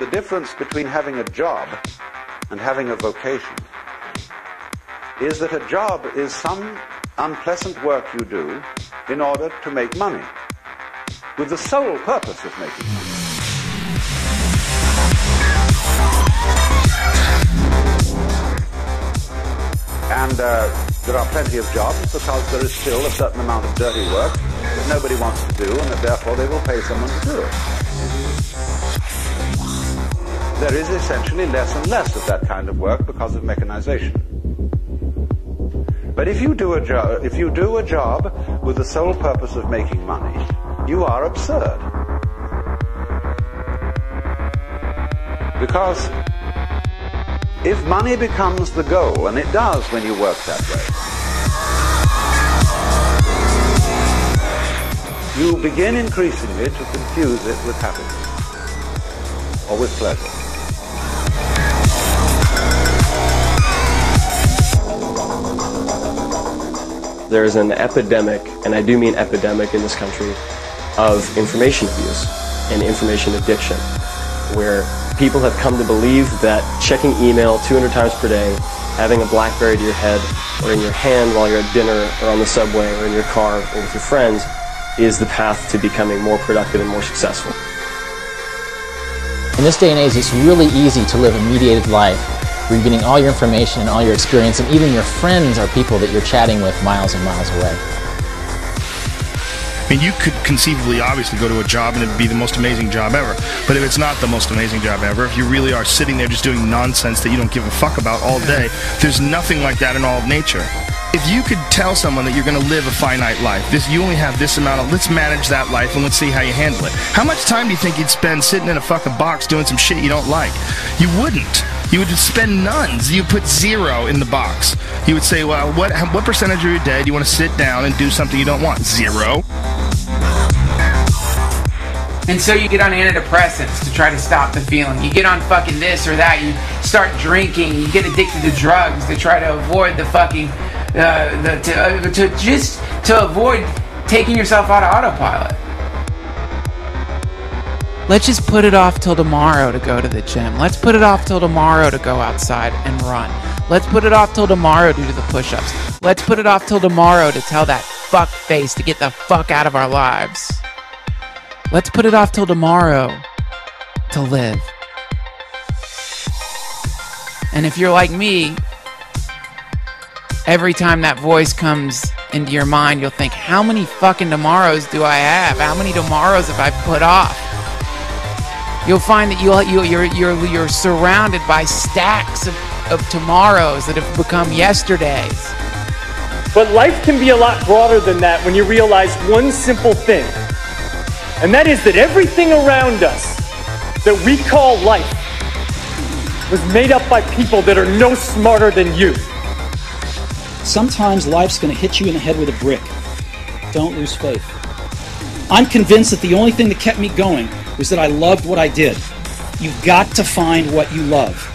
The difference between having a job and having a vocation is that a job is some unpleasant work you do in order to make money, with the sole purpose of making money. And there are plenty of jobs because there is still a certain amount of dirty work that nobody wants to do, and that therefore they will pay someone to do it. There is essentially less and less of that kind of work because of mechanization. But if you do a job with the sole purpose of making money, you are absurd. Because if money becomes the goal, and it does when you work that way, you begin increasingly to confuse it with happiness or with pleasure. There's an epidemic, and I do mean epidemic in this country, of information abuse and information addiction, where people have come to believe that checking email 200 times per day, having a BlackBerry to your head or in your hand while you're at dinner or on the subway or in your car or with your friends is the path to becoming more productive and more successful. In this day and age, it's really easy to live a mediated life where you're getting all your information and all your experience, and even your friends are people that you're chatting with miles and miles away. I mean, you could conceivably, obviously, go to a job and it'd be the most amazing job ever. But if it's not the most amazing job ever, if you really are sitting there just doing nonsense that you don't give a fuck about all day, there's nothing like that in all of nature. If you could tell someone that you're going to live a finite life, you only have this amount of, let's manage that life and let's see how you handle it. How much time do you think you'd spend sitting in a fucking box doing some shit you don't like? You wouldn't. You would just spend none. You put 0 in the box. You would say, well, what percentage of your day do you want to sit down and do something you don't want? 0. And so you get on antidepressants to try to stop the feeling. You get on fucking this or that. You start drinking. You get addicted to drugs to try to avoid the fucking to avoid taking yourself out of autopilot. Let's just put it off till tomorrow to go to the gym. Let's put it off till tomorrow to go outside and run. Let's put it off till tomorrow to do the push-ups. Let's put it off till tomorrow to tell that fuck face to get the fuck out of our lives. Let's put it off till tomorrow to live. And if you're like me, every time that voice comes into your mind, you'll think, how many fucking tomorrows do I have? How many tomorrows have I put off? You'll find that you're surrounded by stacks of tomorrows that have become yesterdays. But life can be a lot broader than that when you realize one simple thing. And that is that everything around us that we call life was made up by people that are no smarter than you. Sometimes life's going to hit you in the head with a brick. Don't lose faith. I'm convinced that the only thing that kept me going was that I loved what I did. You've got to find what you love.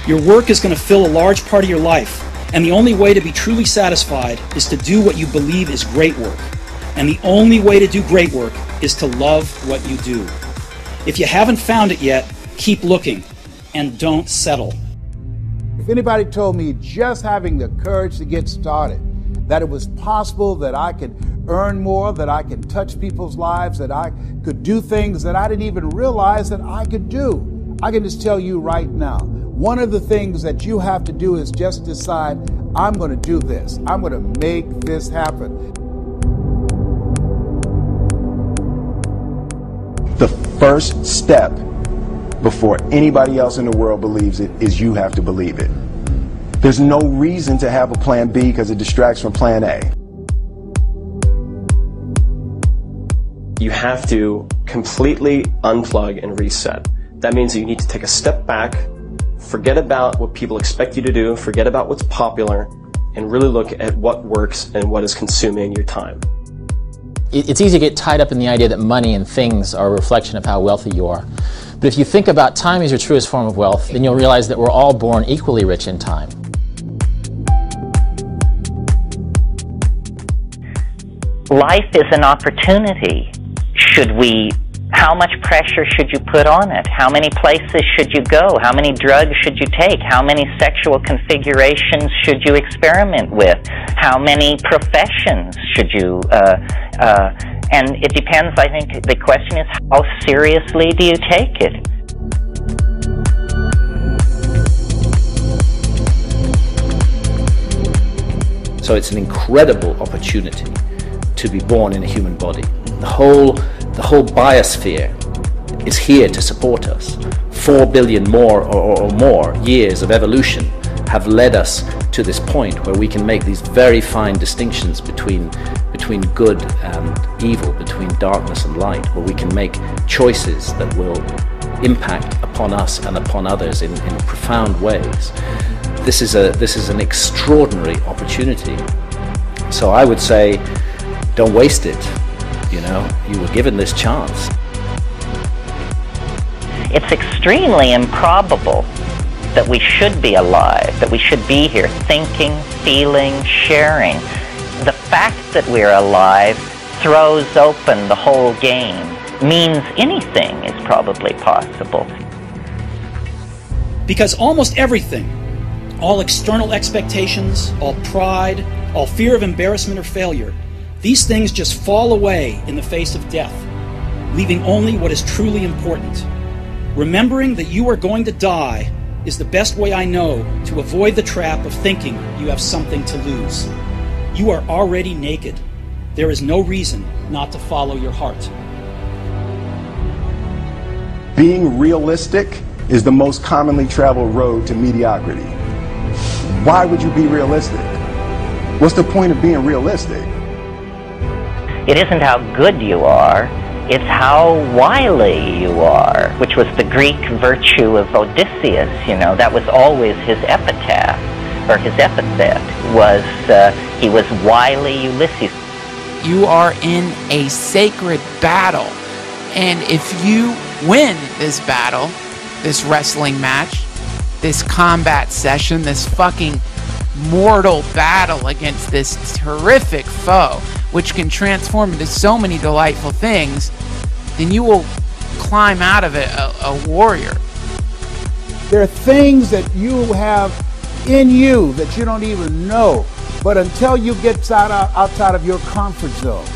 Your work is going to fill a large part of your life, and the only way to be truly satisfied is to do what you believe is great work. And the only way to do great work is to love what you do. If you haven't found it yet, keep looking, and don't settle. If anybody told me just having the courage to get started, that it was possible that I could earn more, that I could touch people's lives, that I could do things that I didn't even realize that I could do, I can just tell you right now, one of the things that you have to do is just decide, I'm going to do this. I'm going to make this happen. The first step before anybody else in the world believes it is you have to believe it. There's no reason to have a plan B because it distracts from plan A. You have to completely unplug and reset. That means that you need to take a step back, forget about what people expect you to do, forget about what's popular, and really look at what works and what is consuming your time. It's easy to get tied up in the idea that money and things are a reflection of how wealthy you are. But if you think about time as your truest form of wealth, then you'll realize that we're all born equally rich in time. Life is an opportunity. Should we How much pressure should you put on it? How many places should you go? How many drugs should you take? How many sexual configurations should you experiment with? How many professions should you... and it depends, I think, the question is, how seriously do you take it? So it's an incredible opportunity to be born in a human body. The whole biosphere is here to support us. 4 billion more or more years of evolution have led us to this point where we can make these very fine distinctions between good and evil, between darkness and light, where we can make choices that will impact upon us and upon others in profound ways. This is an extraordinary opportunity. So I would say, don't waste it. You know, you were given this chance. It's extremely improbable that we should be alive, that we should be here thinking, feeling, sharing. The fact that we're alive throws open the whole game, means anything is probably possible. Because almost everything, all external expectations, all pride, all fear of embarrassment or failure, these things just fall away in the face of death, leaving only what is truly important. Remembering that you are going to die is the best way I know to avoid the trap of thinking you have something to lose. You are already naked. There is no reason not to follow your heart. Being realistic is the most commonly traveled road to mediocrity. Why would you be realistic? What's the point of being realistic? It isn't how good you are, it's how wily you are, which was the Greek virtue of Odysseus, you know. That was always his epitaph, or his epithet, was he was wily Ulysses. You are in a sacred battle, and if you win this battle, this wrestling match, this combat session, this fucking mortal battle against this terrific foe, which can transform into so many delightful things, then you will climb out of it a warrior. There are things that you have in you that you don't even know, but until you get outside of your comfort zone,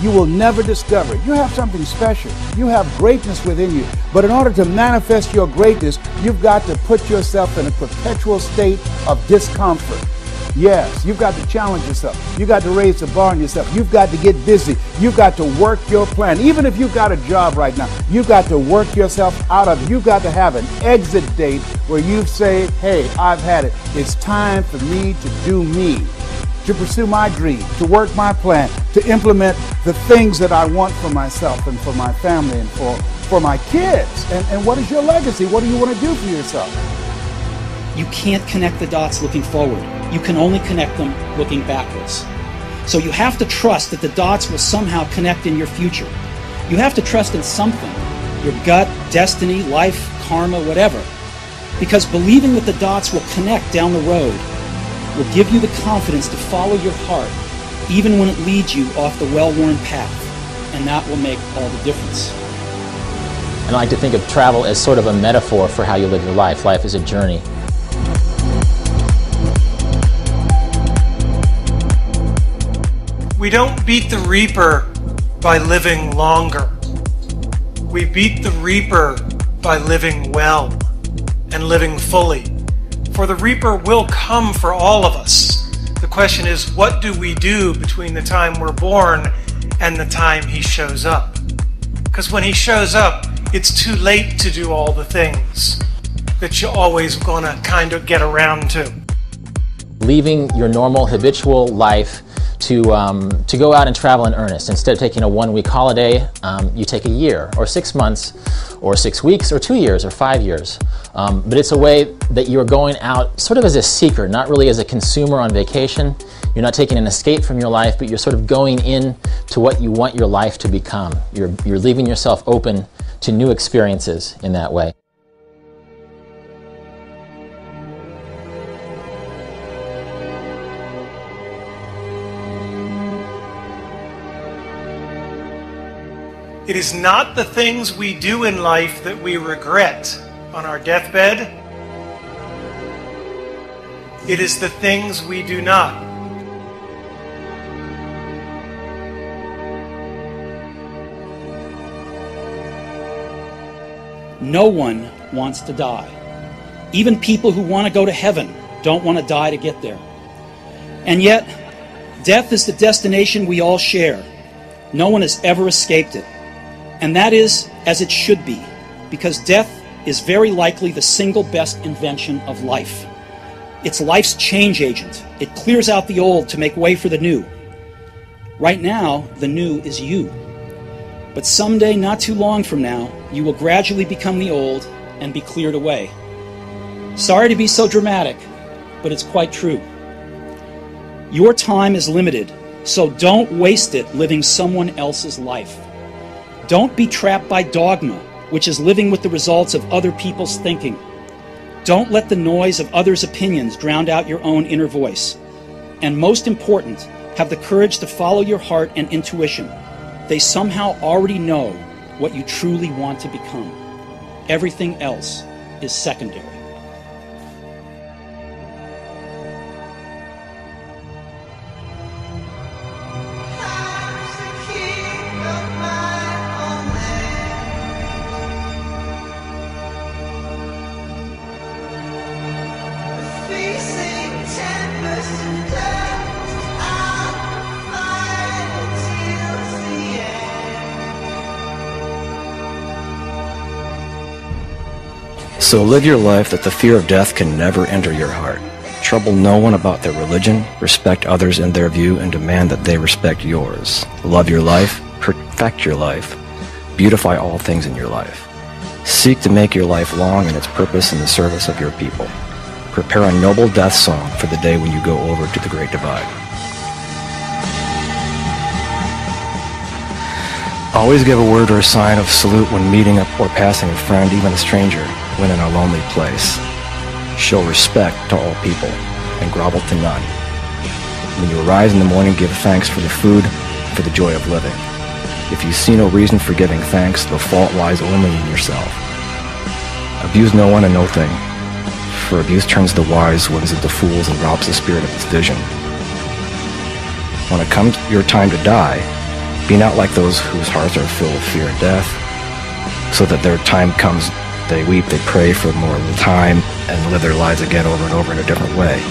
you will never discover it. You have something special. You have greatness within you. But in order to manifest your greatness, you've got to put yourself in a perpetual state of discomfort. Yes, you've got to challenge yourself. You've got to raise the bar on yourself. You've got to get busy. You've got to work your plan. Even if you've got a job right now, you've got to work yourself out of it. You've got to have an exit date where you say, hey, I've had it. It's time for me to do me, to pursue my dream, to work my plan, to implement the things that I want for myself and for my family and for my kids. And what is your legacy? What do you want to do for yourself? You can't connect the dots looking forward. You can only connect them looking backwards. So you have to trust that the dots will somehow connect in your future. You have to trust in something, your gut, destiny, life, karma, whatever. Because believing that the dots will connect down the road will give you the confidence to follow your heart, even when it leads you off the well-worn path. And that will make all the difference. And I like to think of travel as sort of a metaphor for how you live your life. Life is a journey. We don't beat the reaper by living longer. We beat the reaper by living well and living fully. For the reaper will come for all of us. The question is, what do we do between the time we're born and the time he shows up? Because when he shows up, it's too late to do all the things that you're always gonna kind of get around to. Leaving your normal habitual life to go out and travel in earnest. Instead of taking a 1-week holiday, you take a year or 6 months or 6 weeks or 2 years or 5 years. But it's a way that you're going out sort of as a seeker, not really as a consumer on vacation. You're not taking an escape from your life, but you're sort of going in to what you want your life to become. You're leaving yourself open to new experiences in that way. It is not the things we do in life that we regret on our deathbed. It is the things we do not. No one wants to die. Even people who want to go to heaven don't want to die to get there. And yet, death is the destination we all share. No one has ever escaped it. And that is as it should be, because death is very likely the single best invention of life. It's life's change agent. It clears out the old to make way for the new. Right now, the new is you. But someday, not too long from now, you will gradually become the old and be cleared away. Sorry to be so dramatic, but it's quite true. Your time is limited, so don't waste it living someone else's life. Don't be trapped by dogma, which is living with the results of other people's thinking. Don't let the noise of others' opinions drown out your own inner voice. And most important, have the courage to follow your heart and intuition. They somehow already know what you truly want to become. Everything else is secondary. So live your life that the fear of death can never enter your heart. Trouble no one about their religion, respect others in their view, and demand that they respect yours. Love your life, perfect your life, beautify all things in your life. Seek to make your life long in its purpose in the service of your people. Prepare a noble death song for the day when you go over to the Great Divide. Always give a word or a sign of salute when meeting up or passing a friend, even a stranger, when in a lonely place. Show respect to all people and grovel to none. When you arise in the morning, give thanks for the food and for the joy of living. If you see no reason for giving thanks, the fault lies only in yourself. Abuse no one and no thing, for abuse turns the wise ones into fools and robs the spirit of its vision. When it comes your time to die, be not like those whose hearts are filled with fear and death, so that their time comes, they weep, they pray for more time, and live their lives again over and over in a different way.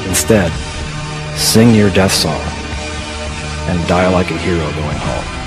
Instead, sing your death song, and die like a hero going home.